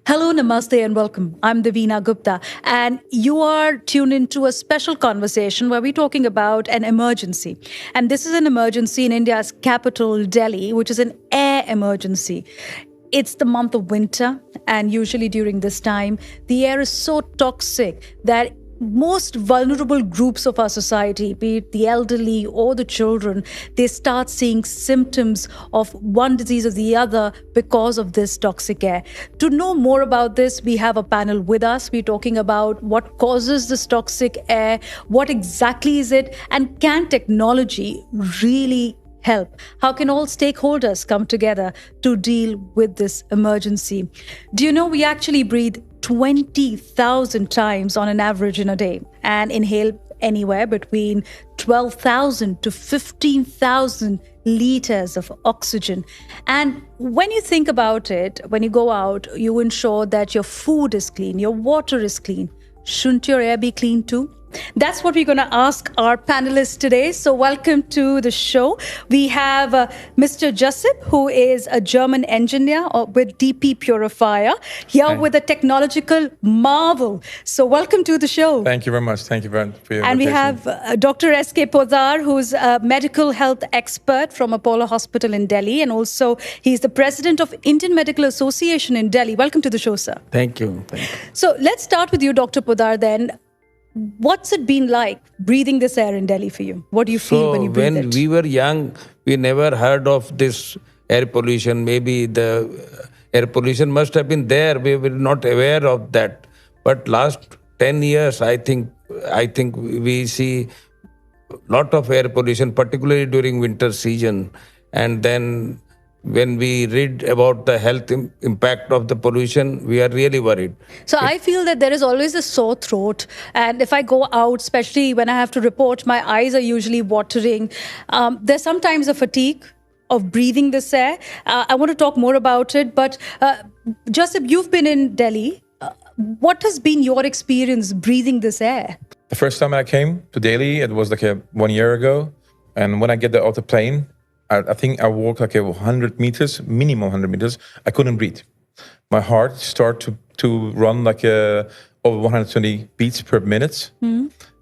Hello, namaste, and welcome. I'm Devina Gupta, and you are tuned into a special conversation where we're talking about an emergency. And this is an emergency in India's capital, Delhi, which is an air emergency. It's the month of winter, and usually during this time, the air is so toxic that most vulnerable groups of our society, be it the elderly or the children, they start seeing symptoms of one disease or the other because of this toxic air. To know more about this, we have a panel with us. We're talking about what causes this toxic air, what exactly is it, and can technology really help? How can all stakeholders come together to deal with this emergency? Do you know we actually breathe 20,000 times on an average in a day and inhale anywhere between 12,000 to 15,000 liters of oxygen. And when you think about it, when you go out, you ensure that your food is clean, your water is clean. Shouldn't your air be clean too? That's what we're going to ask our panelists today. So welcome to the show. We have Mr. Jaseeb, who is a German engineer with DP Purifier, here with a technological marvel. So welcome to the show. Thank you very much. Thank you for your invitation. And we have Dr. S.K. Poddar, who's a medical health expert from Apollo Hospital in Delhi. And also he's the president of Indian Medical Association in Delhi. Welcome to the show, sir. Thank you. So let's start with you, Dr. Poddar, then. What's it been like breathing this air in Delhi for you? What do you feel when you breathe it? When we were young, we never heard of this air pollution. Maybe the air pollution must have been there. We were not aware of that. But last 10 years, I think we see a lot of air pollution, particularly during winter season. And then when we read about the health impact of the pollution, we are really worried. So I feel that there is always a sore throat. And if I go out, especially when I have to report, my eyes are usually watering. There's sometimes a fatigue of breathing this air. I want to talk more about it. But Jaseeb, you've been in Delhi. What has been your experience breathing this air? The first time I came to Delhi, it was like 1 year ago. And when I get off the plane, I think I walked like 100 meters, minimum 100 meters. I couldn't breathe. My heart started to run like over 120 beats per minute.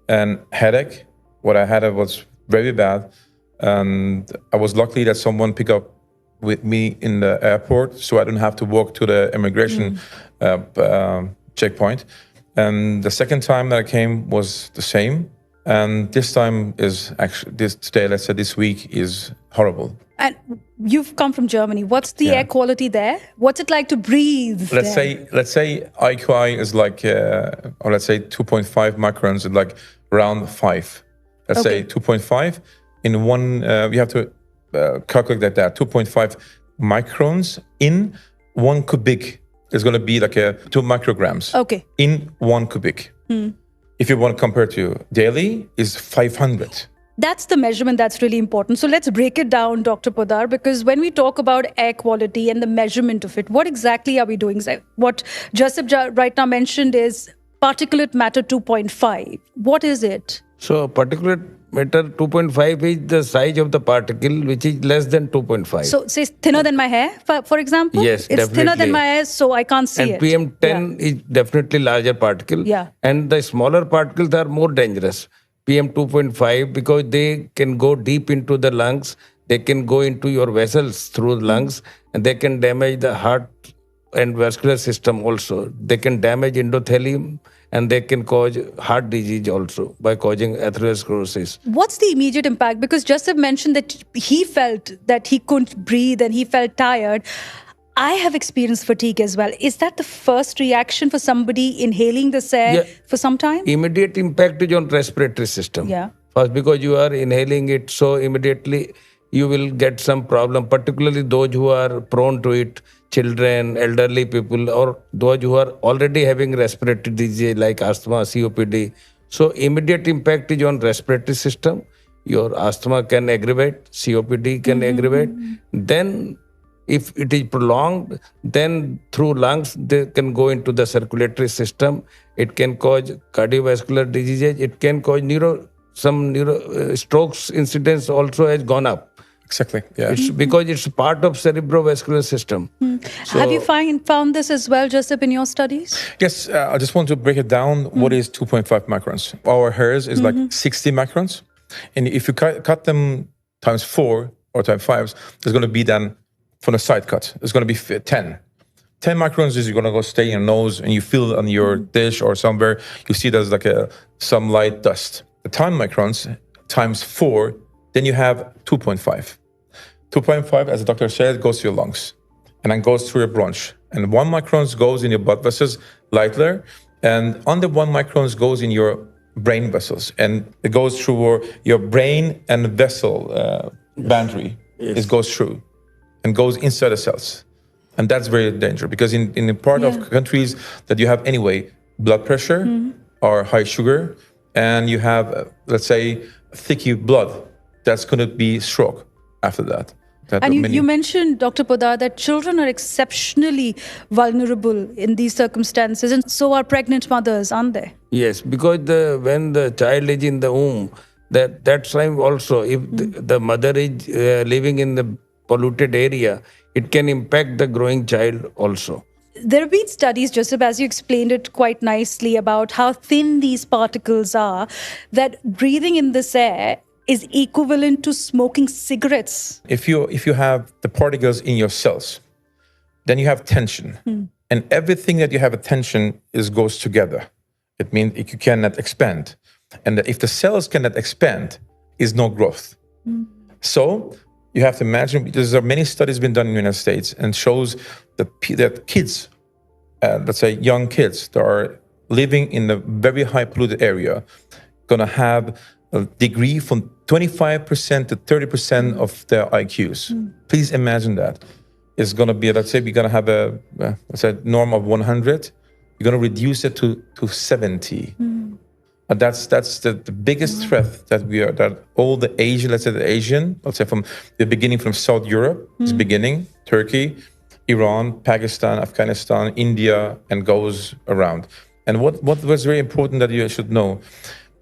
And headache. What I had was very bad. And I was lucky that someone picked up with me in the airport, so I didn't have to walk to the immigration checkpoint. And the second time that I came was the same. And this time is actually, this week is horrible. And you've come from Germany. What's the air quality there? What's it like to breathe? Let's say IQI is like, or let's say 2.5 microns is like around 5. Let's say 2.5 in one, we have to calculate that 2.5 microns in 1 cubic is going to be like 2 micrograms in 1 cubic. If you want to compare to Delhi, is 500. That's the measurement that's really important. So let's break it down, Dr. Poddar, because when we talk about air quality and the measurement of it, what exactly are we doing? What Jaseeb right now mentioned is particulate matter 2.5. What is it? So particulate matter 2.5 is the size of the particle, which is less than 2.5. So say thinner than my hair, for example? Yes, it's definitely. Thinner than my hair, so I can't see it. And PM10 is definitely larger particle. Yeah. And the smaller particles are more dangerous. PM 2.5, because they can go deep into the lungs, they can go into your vessels through the lungs, and they can damage the heart and vascular system also. They can damage endothelium, and they can cause heart disease also by causing atherosclerosis. What's the immediate impact? Because Jaseeb mentioned that he felt that he couldn't breathe and he felt tired. I have experienced fatigue as well. Is that the first reaction for somebody inhaling this air for some time? Immediate impact is on respiratory system. Yeah. First, because you are inhaling it, so immediately you will get some problem, particularly those who are prone to it, children, elderly people, or those who are already having respiratory disease like asthma, COPD. So immediate impact is on respiratory system. Your asthma can aggravate, COPD can aggravate. Then if it is prolonged, then through lungs, they can go into the circulatory system. It can cause cardiovascular diseases. It can cause strokes incidence also has gone up Exactly. Yeah. It's because it's part of cerebrovascular system. Have you found this as well, Jaseeb, in your studies? Yes, I just want to break it down. What is 2.5 microns? Our hairs is like 60 microns. And if you cut them times 4 or times 5, there's going to be then, from the side cut, it's going to be 10. 10 microns is you're going to go stay in your nose and you feel it on your dish or somewhere. You see there's like some light dust. The 10 microns times 4, then you have 2.5. 2.5, as the doctor said, goes to your lungs and then goes through your bronch. And 1 microns goes in your blood vessels, lighter, and under 1 microns goes in your brain vessels. And it goes through your brain and vessel boundary. It goes through and goes inside the cells. And that's very dangerous because in the part of countries that you have anyway, blood pressure or high sugar, and you have, let's say, thick blood, that's going to be stroke after that. And you mentioned, Dr. Poddar, that children are exceptionally vulnerable in these circumstances, and so are pregnant mothers, aren't they? Yes, because when the child is in the womb, that time also, if the mother is living in the polluted area, it can impact the growing child also. There have been studies, Jaseeb, as you explained it quite nicely, about how thin these particles are, that breathing in this air is equivalent to smoking cigarettes. If you have the particles in your cells, then you have tension. And everything that you have a tension goes together. It means you cannot expand. And if the cells cannot expand, is no growth. So you have to imagine, there are many studies been done in the United States and shows that kids, let's say young kids that are living in a very high polluted area, gonna have a degree from 25% to 30% of their IQs. Please imagine that. It's gonna be, let's say we're gonna have a norm of 100, you're gonna reduce it to 70. And that's the biggest threat that all the Asian, let's say from the beginning from South Europe, is beginning, Turkey, Iran, Pakistan, Afghanistan, India, and goes around. And what was very important that you should know,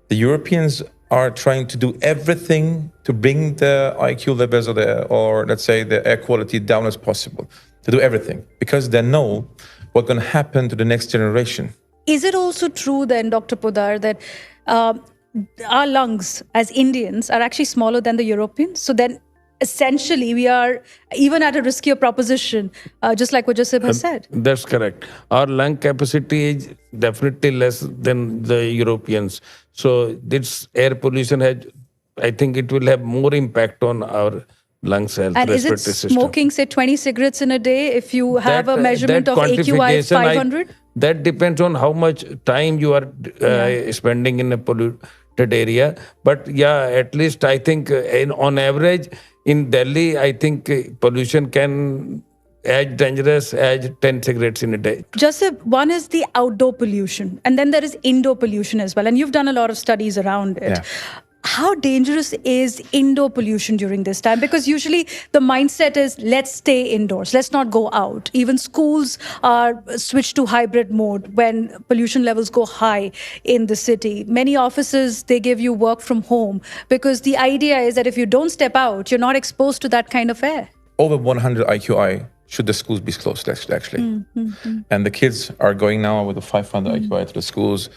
the Europeans are trying to do everything to bring the IQ levels or let's say the air quality down as possible, to do everything, because they know what's going to happen to the next generation. Is it also true then, Dr. Poddar, that our lungs as Indians are actually smaller than the Europeans? So then essentially we are even at a riskier proposition, just like what Jaseeb has said. That's correct. Our lung capacity is definitely less than the Europeans. So this air pollution I think it will have more impact on our lungs health, and is it respiratory smoking, say, 20 cigarettes in a day if you have a measurement of AQI of 500? That depends on how much time you are spending in a polluted area. But yeah, at least I think on average in Delhi, I think pollution can as dangerous as 10 cigarettes in a day. Jaseeb, one is the outdoor pollution, and then there is indoor pollution as well. And you've done a lot of studies around it. Yeah. How dangerous is indoor pollution during this time? Because usually the mindset is, let's stay indoors, let's not go out. Even schools are switched to hybrid mode when pollution levels go high in the city. Many offices, they give you work from home because the idea is that if you don't step out, you're not exposed to that kind of air. Over 100 IQI should the schools be closed, actually. And the kids are going now with a 500 IQI to the schools.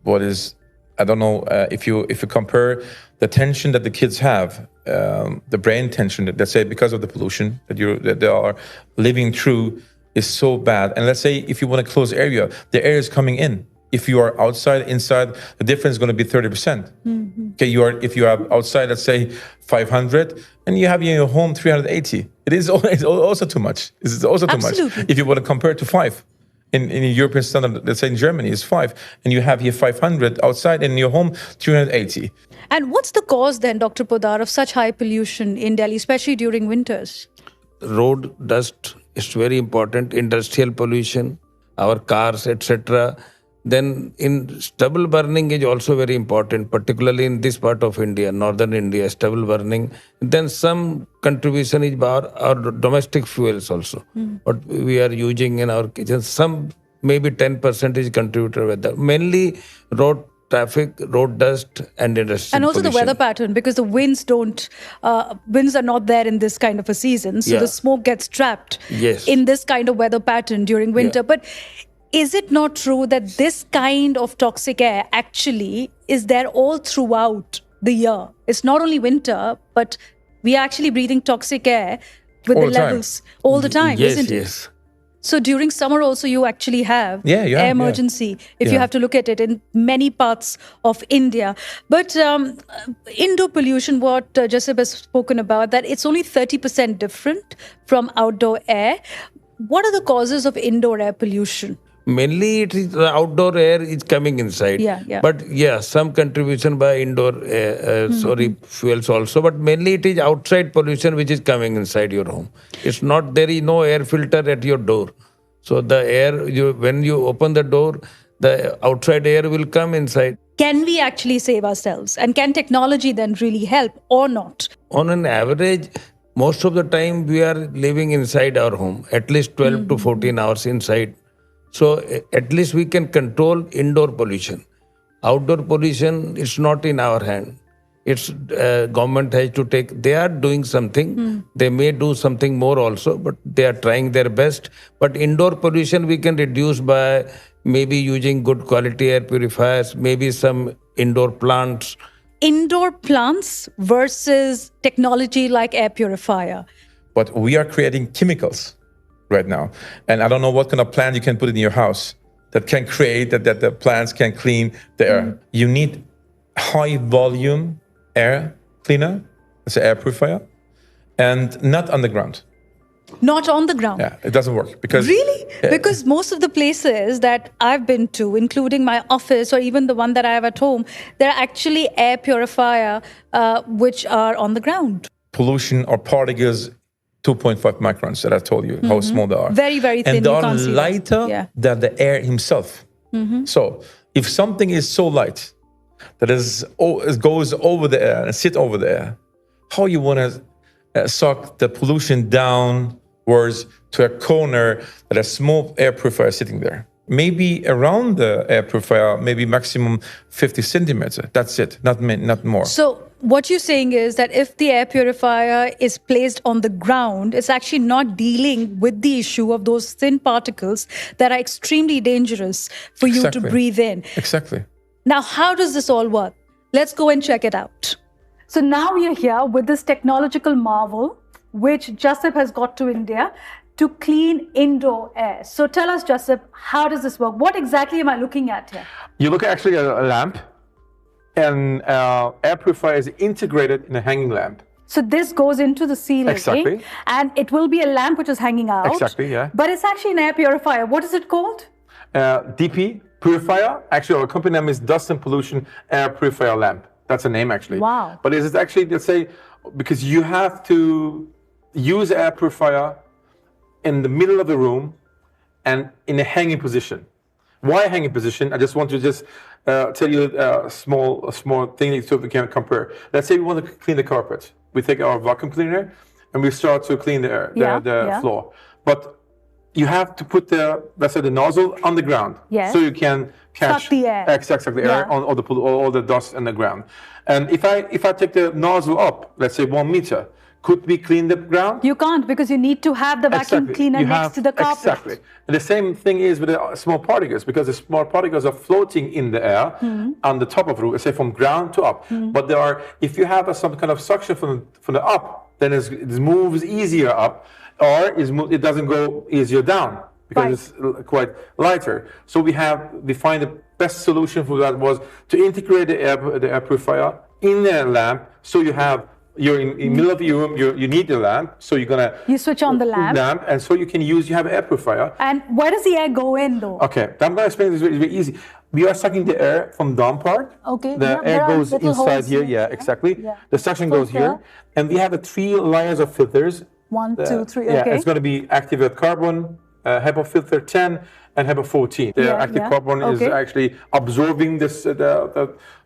What is... I don't know if you compare the tension that the kids have, the brain tension that, let's say, because of the pollution that they are living through is so bad. And let's say if you want a closed area, the air is coming in. If you are outside, inside, the difference is going to be 30%. Okay, if you are outside, let's say 500, and you have in your home 380. It's also too much. It's also too much. If you want to compare it to 5. In European standard, let's say in Germany, is 5, and you have here 500 outside, and in your home, 380. And what's the cause then, Dr. Poddar, of such high pollution in Delhi, especially during winters? Road dust is very important, industrial pollution, our cars, etc. Then in stubble burning is also very important, particularly in this part of India, northern India, stubble burning. Then some contribution is our domestic fuels also, what we are using in our kitchens. Some maybe 10% is contributor with that. Mainly road traffic, road dust, and industrial And also the pollution. weather pattern, because the winds are not there in this kind of a season. So Yeah. the smoke gets trapped Yes. in this kind of weather pattern during winter. Yeah. But is it not true that this kind of toxic air actually is there all throughout the year? It's not only winter, but we are actually breathing toxic air with All the the time. levels all the time, Yes, isn't it? yes. So during summer also you actually have Yeah, you have, air yeah. emergency if you Yeah. have to look at it in many parts of India. But indoor pollution, what Jaseeb has spoken about, that it's only 30% different from outdoor air. What are the causes of indoor air pollution? Mainly, it is the outdoor air is coming inside. Yeah, yeah. But yeah, some contribution by indoor fuels also. But mainly, it is outside pollution which is coming inside your home. It's not, there is no air filter at your door. So the air, when you open the door, the outside air will come inside. Can we actually save ourselves? And can technology then really help or not? On an average, most of the time we are living inside our home, at least 12 to 14 hours inside. So at least we can control indoor pollution. Outdoor pollution is not in our hand. It's government has to take. They are doing something. They may do something more also, but they are trying their best. But indoor pollution we can reduce by maybe using good quality air purifiers, maybe some indoor plants. Indoor plants versus technology like air purifier. But we are creating chemicals right now. And I don't know what kind of plant you can put in your house that can create, that the plants can clean the air. You need high volume air cleaner, it's an air purifier, and not underground. Not on the ground. Yeah, it doesn't work because Really? Because most of the places that I've been to, including my office or even the one that I have at home, there are actually air purifier which are on the ground. pollution or particles 2.5 microns that I told you how small they are. Very, very thin. And they You are can't see that. lighter Yeah. than the air himself. So if something is so light that it goes over the air and sit over the air, how you want to suck the pollution downwards to a corner that a small air purifier is sitting there? Maybe around the air purifier, maybe maximum 50 centimeters. That's it, not more. So what you're saying is that if the air purifier is placed on the ground, it's actually not dealing with the issue of those thin particles that are extremely dangerous for you to Exactly. breathe in. Exactly. Now, how does this all work? Let's go and check it out. So now we are here with this technological marvel, which Jaseeb has got to India to clean indoor air. So tell us, Jaseeb, how does this work? What exactly am I looking at here? You look actually at a lamp, and air purifier is integrated in a hanging lamp. So this goes into the ceiling, Exactly. and it will be a lamp which is hanging out. Exactly, yeah. But it's actually an air purifier. What is it called? DP Purifier. Actually, our company name is Dust and Pollution Air Purifier Lamp. That's the name, actually. Wow. But is it actually, let's say, because you have to use air purifier in the middle of the room and in a hanging position. Why hanging position? I just want to tell you a small thing so we can compare. Let's say we want to clean the carpet. We take our vacuum cleaner and we start to clean the floor. But you have to put the nozzle on the ground, Yes. so you can catch Suck the air. exactly the air Yeah. on all the dust on the ground. And if I take the nozzle up, let's say 1 meter, could we clean the ground? You can't, because you need to have the vacuum Exactly. cleaner You next have- to the carpet. Exactly. And the same thing is with the small particles, because the small particles are floating in the air on the top of the roof, let's say from ground to up. But there are, if you have some kind of suction from the up, then it moves easier up, or it doesn't go easier down because Right. it's quite lighter. So we find the best solution for that was to integrate the air purifier in the lamp, so you're in the middle of your room, you need the lamp, so you're gonna You switch on the lamp. and so you have an air purifier. And where does the air go in, though? Okay, I'm gonna explain this. It's very easy. We are sucking the air from down part. Okay, The yeah, there air are goes little inside holes here. here. Yeah, exactly. Yeah. The suction goes Filter. here, and we have 3 layers of filters. 1, 2, 3. Yeah, Okay. it's going to be activated carbon, HEPA filter 10, and HEPA 14. The Yeah, active yeah. carbon is Okay. actually absorbing the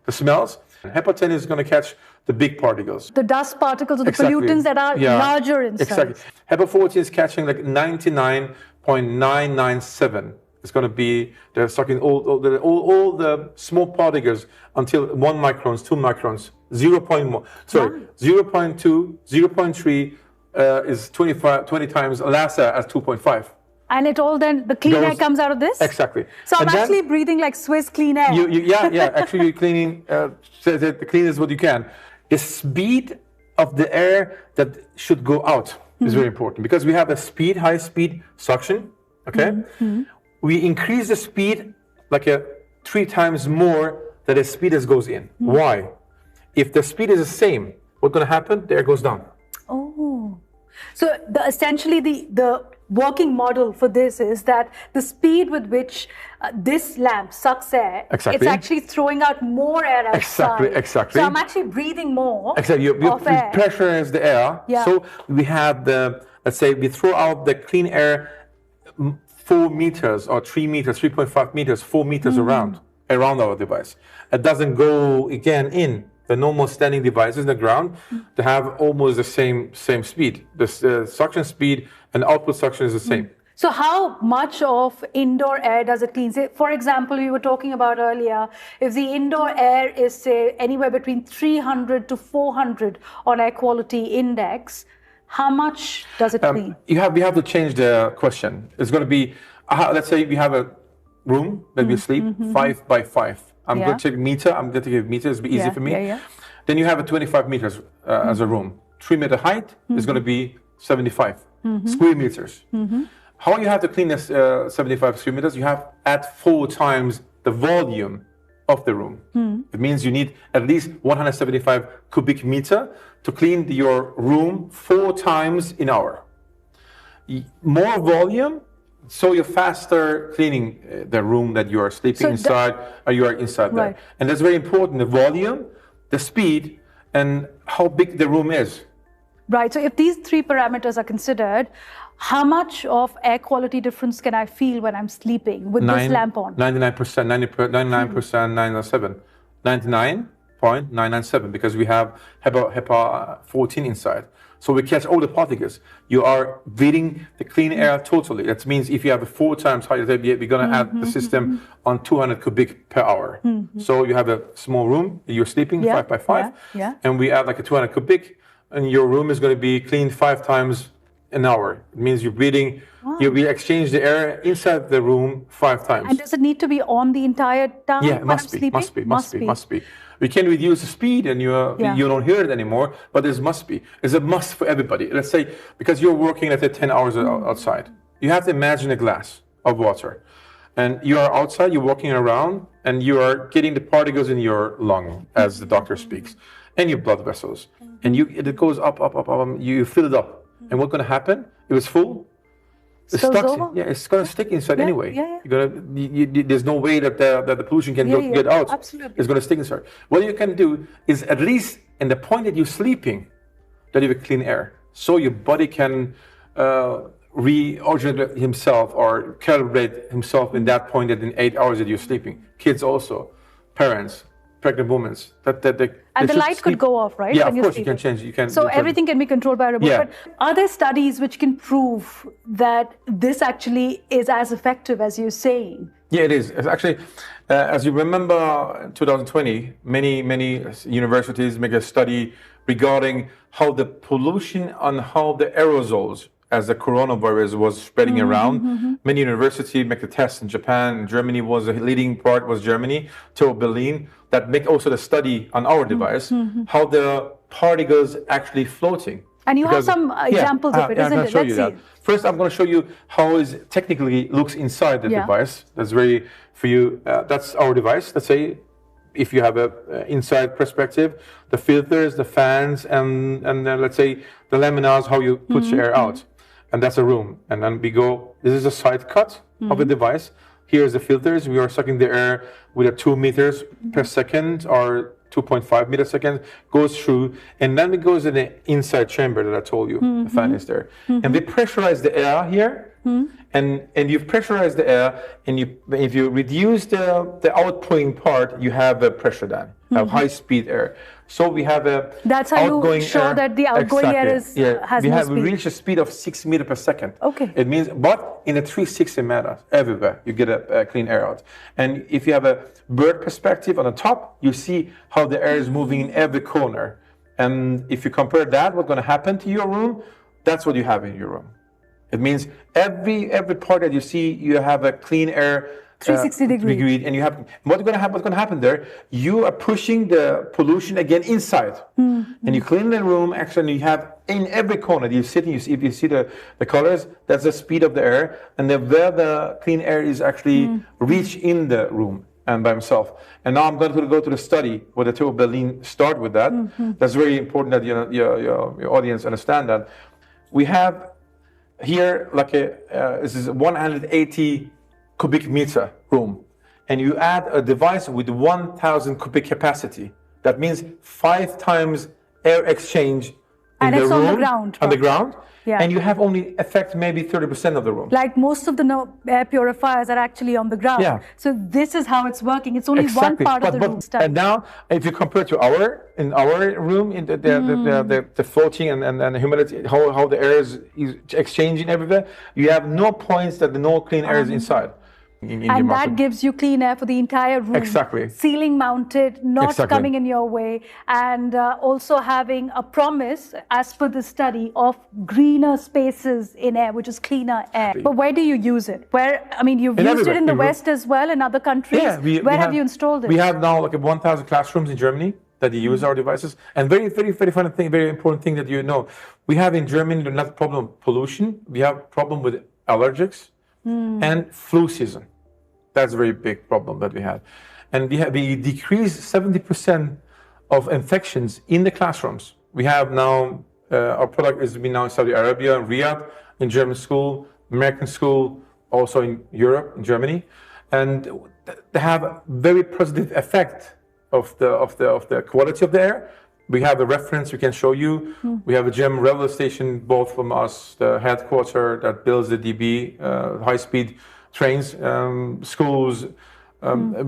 smells. HEPA 10 is going to catch the big particles. The dust particles or the Exactly. pollutants that are Yeah. larger inside. Exactly. HEPA 14 is catching like 99.997 It's going to be, they're sucking all the small particles until 1 microns, 2 microns, 0.1, sorry, 0.2, 0.3 is 20 times lesser as 2.5. And it all then, the clean air comes out of this? Exactly. So I'm actually breathing like Swiss clean air. Yeah. Actually, you're cleaning the cleanest what you can. The speed of the air that should go out is very important, because we have a high speed suction. Okay, we increase the speed like 3 times more than the speed that goes in. Why? If the speed is the same, what's going to happen? The air goes down. Oh, so essentially the working model for this is that the speed with which this lamp sucks air, it's actually throwing out more air outside. Exactly. So I'm actually breathing more. Exactly. You pressurize the air. Yeah. So we have let's say we throw out the clean air 4 meters or 3 meters, 3.5 meters, 4 meters around our device. It doesn't go again in. The normal standing devices in the ground, they have almost the same speed. The suction speed and output suction is the same. So how much of indoor air does it clean? Say, for example, we were talking about earlier, if the indoor air is, say, anywhere between 300 to 400 on air quality index, how much does it clean? We have to change the question. It's going to be, let's say we have a room that we sleep 5 by 5. I'm going to take meter. I'm going to give meters. It'll be easy for me. Then you have a 25 meters as a room. 3 meter height is going to be 75 square meters. How you have to clean this 75 square meters? You have at 4 times the volume of the room. It means you need at least 175 cubic meter to clean your room 4 times an hour. More volume, so you're faster cleaning the room that you are sleeping inside or you are inside there. And that's very important, the volume, the speed, and how big the room is. Right, so if these 3 parameters are considered, how much of air quality difference can I feel when I'm sleeping with this lamp on? 99%, 99.997. 99.997, because we have HEPA 14 inside. So we catch all the particles. You are breathing the clean air totally. That means if you have a 4 times higher, we're going to add the system on 200 cubic per hour. So you have a small room, you're sleeping 5 by 5, and we add like a 200 cubic, and your room is going to be cleaned 5 times an hour. It means you're breathing, we exchange the air inside the room 5 times. And does it need to be on the entire time when I'm sleeping? Must be. We can reduce the speed and you don't hear it anymore, but this must be. It's a must for everybody. Let's say, because you're working, let's say 10 hours outside. You have to imagine a glass of water. And you are outside, you're walking around, and you are getting the particles in your lung, as the doctor speaks, and your blood vessels. And it goes up, you fill it up. And what's going to happen? If it's full, it's going to stick inside anyway. You're there's no way that the pollution can get out. Absolutely. It's going to stick inside. What you can do is, at least in the point that you're sleeping, that you have clean air, so your body can reorganize himself or calibrate himself in that point that in 8 hours that you're sleeping. Kids also, parents, pregnant women. And the light could go off, right? Yeah, of course, you can change. So everything can be controlled by a remote. But are there studies which can prove that this actually is as effective as you're saying? Yeah, it is. It's actually, as you remember, in 2020, many universities make a study regarding how the pollution and how the aerosols, as the coronavirus was spreading around. Many universities make the tests in Japan. Germany was the leading part, was Germany, to Berlin, that make also the study on our device, how the particles actually floating. And you have some examples of it, isn't it? Let's see. First, I'm going to show you how it technically looks inside the device. That's very, for you, that's our device. Let's say, if you have a inside perspective, the filters, the fans, and then let's say the laminars, how you put your air out. And that's a room. And then we go, this is a side cut of the device. Here's the filters. We are sucking the air with a 2 meters per second or 2.5 meters per second, goes through, and then it goes in the inside chamber that I told you. The fan is there. And we pressurize the air here And you pressurize the air, and if you reduce the outgoing part, you have a pressure then, have high speed air. So we have a That's how outgoing you show air. that the outgoing air has we more have speed. reached a speed of 6 meters per second. Okay. It means, but in a 360 manner, everywhere you get a clean air out. And if you have a bird perspective on the top, you see how the air is moving in every corner. And if you compare that, what's going to happen to your room, that's what you have in your room. It means every part that you see, you have a clean air 360 degree. And you have what's going to happen there, you are pushing the pollution again inside. And you clean the room. Actually, you have in every corner you sit, if you see the colors, that's the speed of the air, and where the clean air is actually reach in the room and by himself. And now I'm going to go to the study where the two of Berlin start with that. That's very important that your audience understand that. We have here like this is 180 cubic meter room, and you add a device with 1,000 cubic capacity. That means 5 times air exchange in And the it's room, on the ground. on the ground, Yeah. and you have only affect maybe 30% of the room. Like most of the air purifiers are actually on the ground. Yeah. So this is how it's working. It's only one part of the room. And now, if you compare to in our room, in the floating and humidity, how the air is exchanging everywhere, you have no points that the no clean air is inside. And that gives you clean air for the entire room. Exactly. Ceiling mounted, not Exactly. coming in your way, and also having a promise, as per the study, of greener spaces in air, which is cleaner air. But where do you use it? You've used it everywhere. in the West as well, in other countries. Yeah, where have you installed it? We have now like 1,000 classrooms in Germany that use our devices. And very, very, very funny thing, very important thing that you know, we have in Germany not problem pollution. We have problem with allergics and flu season. That's a very big problem that we have. And we decreased 70% of infections in the classrooms. We have now, our product is been now in Saudi Arabia, Riyadh, in German school, American school, also in Europe, in Germany. And they have a very positive effect of the quality of the air. We have a reference we can show you. We have a German railway station, both from us, the headquarter that builds the DB, high-speed trains, schools.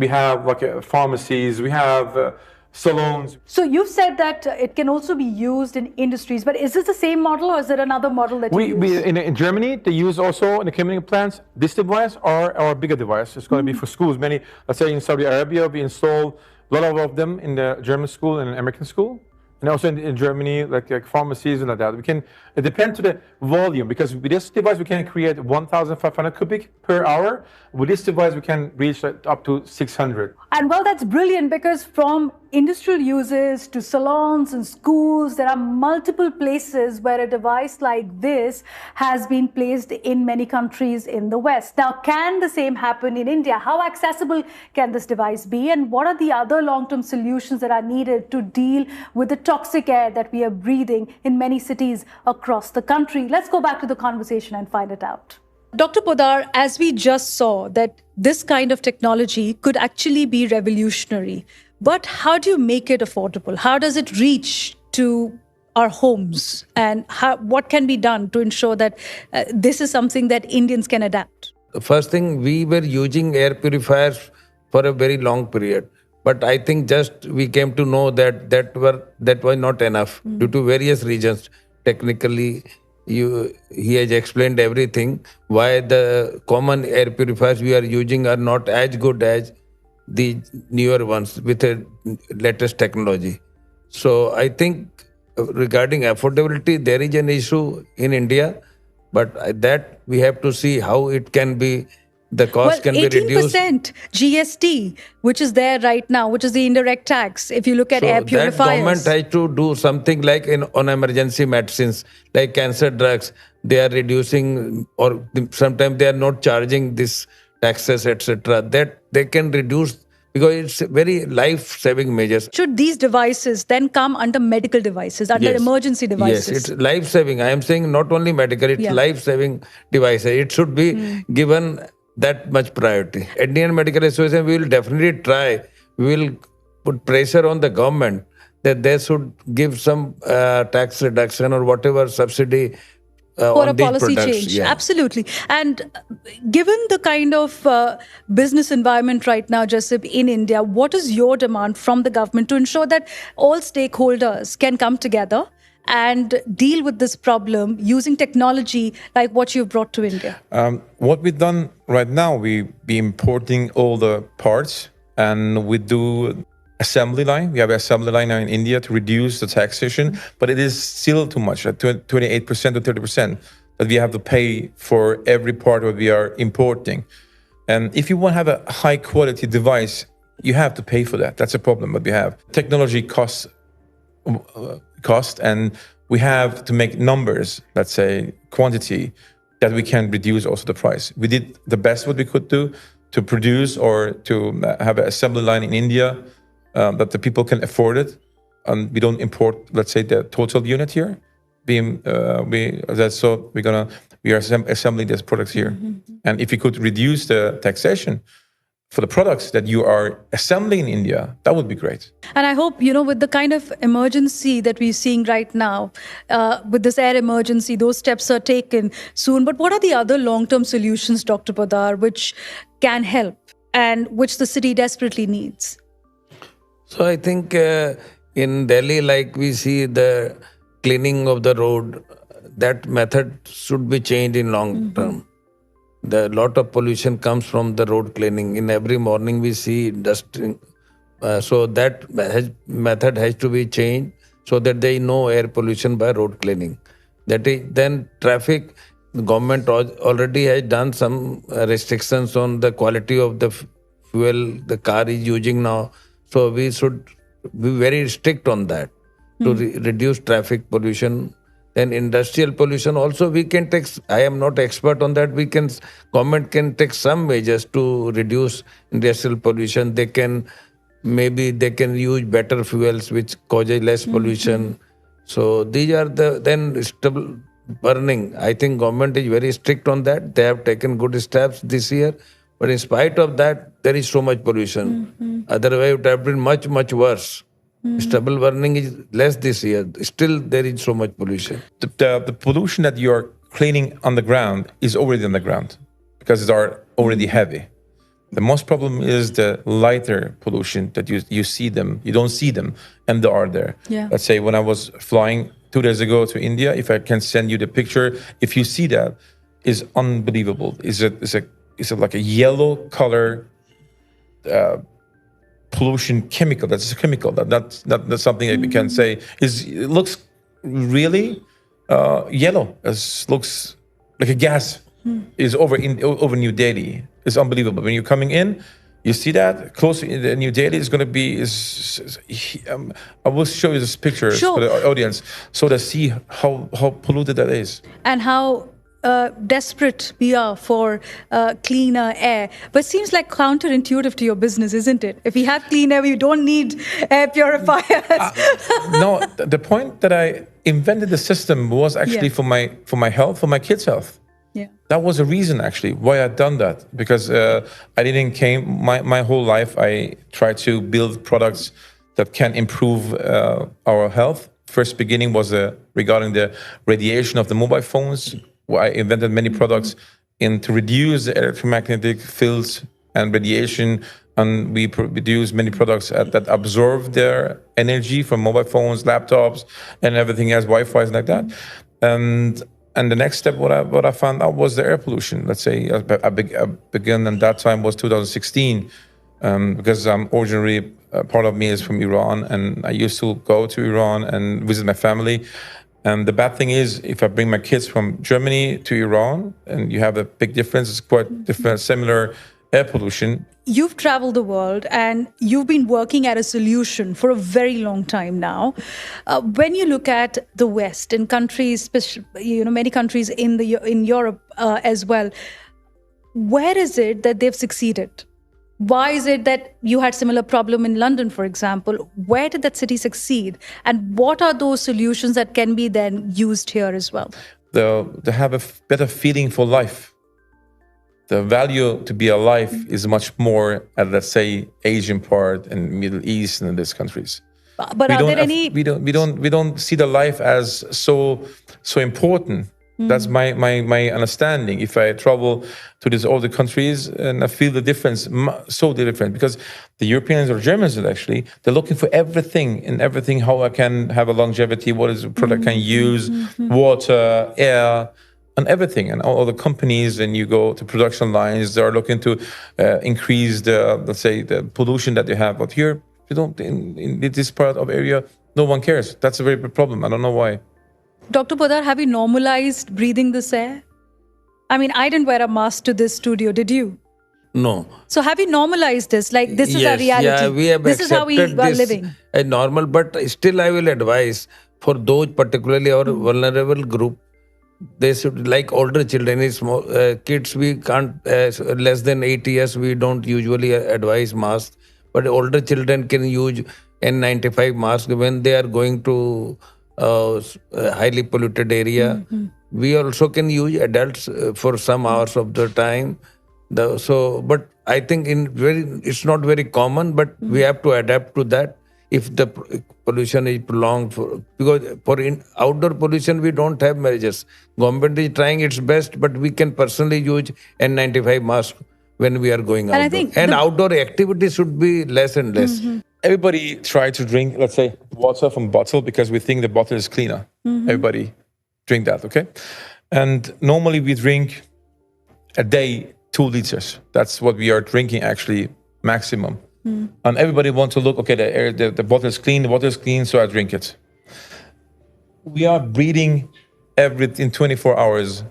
We have pharmacies. We have salons. So you've said that it can also be used in industries, but is this the same model or is it another model that you use? In Germany, they use also in the chemical plants this device or our bigger device. It's going to be for schools. Many, let's say in Saudi Arabia, we install a lot of them in the German school and American school. And also in Germany, like pharmacies and like that. It depends to the volume, because with this device, we can create 1,500 cubic per hour. With this device, we can reach up to 600. And well, that's brilliant, because from industrial uses to salons and schools, there are multiple places where a device like this has been placed in many countries in the West. Now, can the same happen in India? How accessible can this device be? And what are the other long-term solutions that are needed to deal with the toxic air that we are breathing in many cities across the country? Let's go back to the conversation and find it out. Dr. Poddar, as we just saw, that this kind of technology could actually be revolutionary. But how do you make it affordable? How does it reach to our homes? And what can be done to ensure that this is something that Indians can adapt? First thing, we were using air purifiers for a very long period. But I think just we came to know that was not enough due to various reasons. Technically, he has explained everything, why the common air purifiers we are using are not as good as the newer ones with the latest technology. So I think regarding affordability, there is an issue in India, but that we have to see how it can be. The cost can be reduced. 18% GST, which is there right now, which is the indirect tax, if you look at air purifiers. That government has to do something like on emergency medicines, like cancer drugs. They are reducing, or sometimes they are not charging this taxes, etc. That they can reduce, because it's very life-saving measures. Should these devices then come under medical devices, under emergency devices? Yes, it's life-saving. I am saying not only medical, it's life-saving devices. It should be given that much priority. Indian Medical Association, we will definitely try. We will put pressure on the government that they should give some tax reduction or whatever subsidy for a on these policy products. change. Yeah. Absolutely. And given the kind of business environment right now, Jaseeb, in India, what is your demand from the government to ensure that all stakeholders can come together and deal with this problem using technology like what you've brought to India? What we've done right now, we be importing all the parts, and we do assembly line. We have an assembly line now in India to reduce the taxation, but it is still too much, at 28% to 30%, that we have to pay for every part that we are importing. And if you want to have a high quality device, you have to pay for that. That's a problem that we have. Technology costs, and we have to make numbers, let's say quantity, that we can reduce also the price. We did the best what we could do to produce or to have an assembly line in India that the people can afford it, and we don't import, let's say, the total unit here. We are assembling these products here, and if you could reduce the taxation for the products that you are assembling in India, that would be great. And I hope, with the kind of emergency that we're seeing right now, with this air emergency, those steps are taken soon. But what are the other long-term solutions, Dr. Poddar, which can help and which the city desperately needs? So I think in Delhi, like we see the cleaning of the road, that method should be changed in long term. The lot of pollution comes from the road cleaning. In every morning we see dusting. So that method has to be changed so that there is no air pollution by road cleaning. That is, then traffic, the government already has done some restrictions on the quality of the fuel the car is using now. So we should be very strict on that to reduce traffic pollution. Then industrial pollution also we can take. I am not expert on that. Government can take some measures to reduce industrial pollution. They can use better fuels which causes less pollution. So these are then stubble burning. I think government is very strict on that. They have taken good steps this year. But in spite of that, there is so much pollution. Otherwise, it would have been much, much worse. Stubble burning is less this year. Still, there is so much pollution. The pollution that you're cleaning on the ground is already on the ground because it's already heavy. The most problem is the lighter pollution that you see them, you don't see them, and they are there. Yeah. Let's say when I was flying 2 days ago to India, if I can send you the picture, if you see that, is unbelievable. It's like a yellow color pollution chemical. That's a chemical. That's something that we can say it looks really yellow. It looks like a gas. Is over New Delhi. It's unbelievable. When you're coming in, you see that close to New Delhi is going to be. I will show you this picture for the audience so they see how polluted that is and how desperate we are for cleaner air. But it seems like counterintuitive to your business, isn't it? If we have clean air, we don't need air purifiers. No, the point that I invented the system was actually for my health, for my kids' health. Yeah. That was a reason actually why I'd done that, because I didn't my whole life I tried to build products that can improve our health. First beginning was regarding the radiation of the mobile phones. I invented many products to reduce the electromagnetic fields and radiation, and we produce many products that absorb their energy from mobile phones, laptops, and everything else, Wi-Fi and like that. And the next step, what I found out was the air pollution. Let's say I began, and that time was 2016, because I'm originally part of me is from Iran, and I used to go to Iran and visit my family. And the bad thing is, if I bring my kids from Germany to Iran, and you have a big difference, it's quite different, similar air pollution. You've traveled the world and you've been working at a solution for a very long time now. When you look at the West and countries, many countries in Europe as well, where is it that they've succeeded? Why is it that you had similar problem in London, for example? Where did that city succeed? And what are those solutions that can be then used here as well? They have a better feeling for life. The value to be alive is much more at, let's say, Asian part and Middle East and in these countries. But are there any? We don't see the life as so important That's my understanding. If I travel to these other countries and I feel the difference, so different, because the Europeans or Germans actually, they're looking for everything and everything, how I can have a longevity, what is the product I can use, water, air, and everything. And all the companies, and you go to production lines, they are looking to increase the, let's say, the pollution that they have. But here, you don't, in this part of area, no one cares. That's a very big problem. I don't know why. Dr. Poddar, have you normalized breathing this air? I mean, I didn't wear a mask to this studio, did you? No. So have you normalized this? Like, this is our reality. Yeah, we have this is how we are this living. A normal, but still I will advise for those particularly our vulnerable group, they should, like older children, small kids, we can't, less than 8 years, we don't usually advise masks. But older children can use N95 mask when they are going to highly polluted area. We also can use adults for some hours of the time. But I think it's not very common, but we have to adapt to that if the pollution is prolonged. Because for outdoor pollution, we don't have measures. Government is trying its best, but we can personally use N95 mask when we are going outdoor. And outdoor activity should be less and less. Everybody try to drink, let's say, water from bottle because we think the bottle is cleaner. Everybody drink that, okay? And normally we drink a day 2 liters. That's what we are drinking actually maximum. And everybody wants to look, okay, the bottle is clean, so I drink it. We are breathing in 24 hours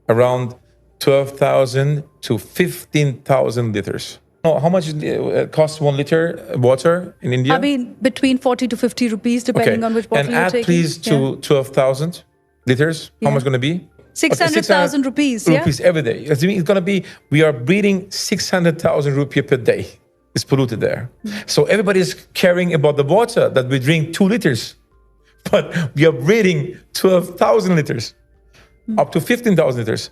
around 12,000 to 15,000 liters. How much it costs 1 liter water in India? I mean, between 40 to 50 rupees, depending on which bottle and you're add taking. please to 12,000 liters. How much is going to be? 600,000 rupees, yeah? Rupees every day. It's going to be, we are breathing 600,000 rupees per day. It's polluted there. So everybody is caring about the water that we drink 2 liters. But we are breathing 12,000 liters, up to 15,000 liters.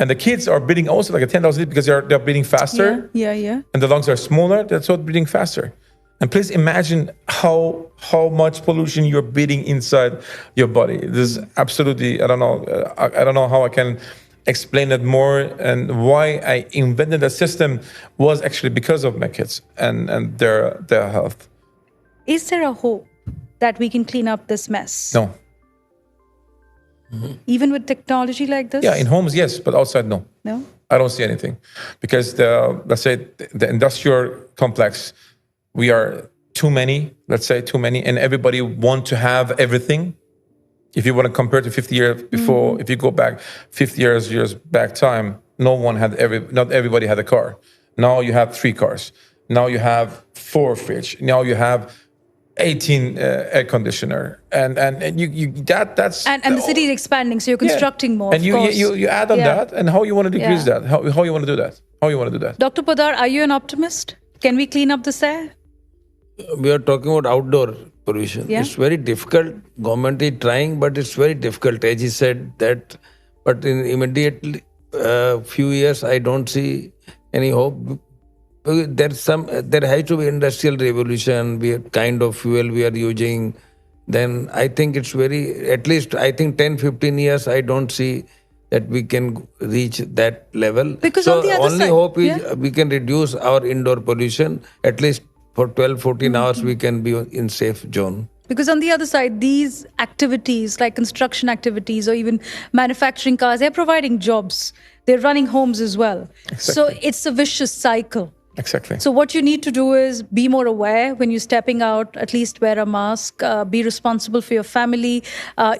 And the kids are breathing also like a 10,000 liters because they're breathing faster. Yeah. And the lungs are smaller, that's what breathing faster. And please imagine how much pollution you're breathing inside your body. This is absolutely, I don't know how I can explain it more, and why I invented the system was actually because of my kids and their health. Is there a hope that we can clean up this mess? No. Even with technology like this? Yeah, in homes, yes, but outside, no. No? I don't see anything. Because let's say the industrial complex, we are too many, and everybody want to have everything. If you want to compare to 50 years before, if you go back 50 years back time, not everybody had a car. Now you have 3 cars. Now you have 4 fridge. Now you have 18 air conditioner, and that's the city is expanding, so you're constructing more. And you add on that, and how you want to decrease that? How you want to do that? How you want to do that? Dr. Poddar, are you an optimist? Can we clean up this air? We are talking about outdoor pollution. Yeah. It's very difficult. Government is trying, but it's very difficult. As you said that, but in immediately few years, I don't see any hope. There has to be industrial revolution. Kind of fuel we are using. Then I think it's at least I think 10, 15 years, I don't see that we can reach that level. Because so on the other only side, hope is we can reduce our indoor pollution. At least for 12, 14 hours, we can be in safe zone. Because on the other side, these activities like construction activities or even manufacturing cars, they're providing jobs. They're running homes as well. Exactly. So it's a vicious cycle. Exactly. So what you need to do is be more aware when you're stepping out, at least wear a mask, be responsible for your family,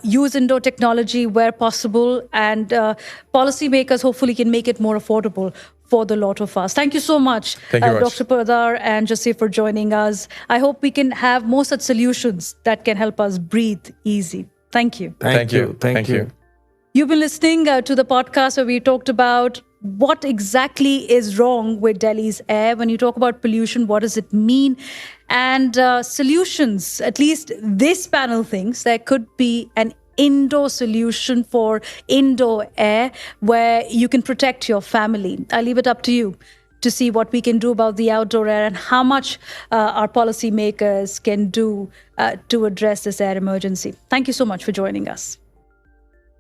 use indoor technology where possible, and policymakers hopefully can make it more affordable for the lot of us. Thank you so much, Dr. Poddar and Jaseeb, for joining us. I hope we can have more such solutions that can help us breathe easy. Thank you. Thank you. You've been listening to the podcast where we talked about what exactly is wrong with Delhi's air. When you talk about pollution, what does it mean? And solutions, at least this panel thinks there could be an indoor solution for indoor air where you can protect your family. I leave it up to you to see what we can do about the outdoor air and how much our policymakers can do to address this air emergency. Thank you so much for joining us.